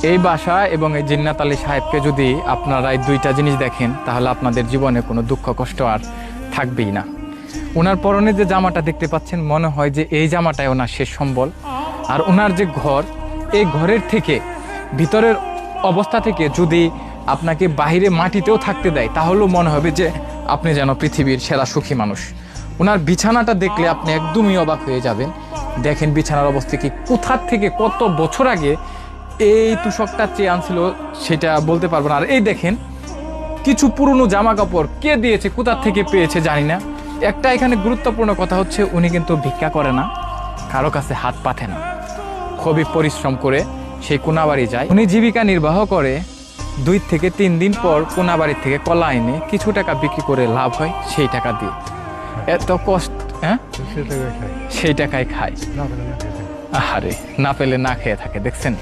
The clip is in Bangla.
এই বাসা এবং এই জিন্নাত আলী সাহেবকে যদি আপনারা এই দুইটা জিনিস দেখেন, তাহলে আপনাদের জীবনে কোনো দুঃখ কষ্ট আর থাকবেই না। ওনার পরনে যে জামাটা দেখতে পাচ্ছেন, মনে হয় যে এই জামাটাই ওনার শেষ সম্বল। আর ওনার যে ঘর, এই ঘরের থেকে ভিতরের অবস্থা থেকে যদি আপনাকে বাহিরে মাটিতেও থাকতে দেয়, তাহলেও মনে হবে যে আপনি যেন পৃথিবীর সেরা সুখী মানুষ। ওনার বিছানাটা দেখলে আপনি একদমই অবাক হয়ে যাবেন। দেখেন বিছানার অবস্থা কি, কোথা থেকে কত বছর আগে এই তুষকটা চেয়ে আনছিল সেটা বলতে পারবো না। আর এই দেখেন কিছু পুরনো জামা কাপড় কে দিয়েছে, কোথা থেকে পেয়েছে জানি না। একটা এখানে গুরুত্বপূর্ণ কথা হচ্ছে, উনি কিন্তু ভিক্ষা করে না, কারো কাছে হাত পাতে না, খুবই পরিশ্রম করে সেই কোনাবাড়ি যায়। উনি জীবিকা নির্বাহ করে 2 থেকে 3 দিন পর কোনাবাড়ির থেকে কলা এনে কিছু টাকা বিক্রি করে লাভ হয়, সেই টাকা দিয়ে এত কষ্ট, হ্যাঁ সেই টাকায় খায়। আরে না পেলে না খেয়ে থাকে, দেখছেন।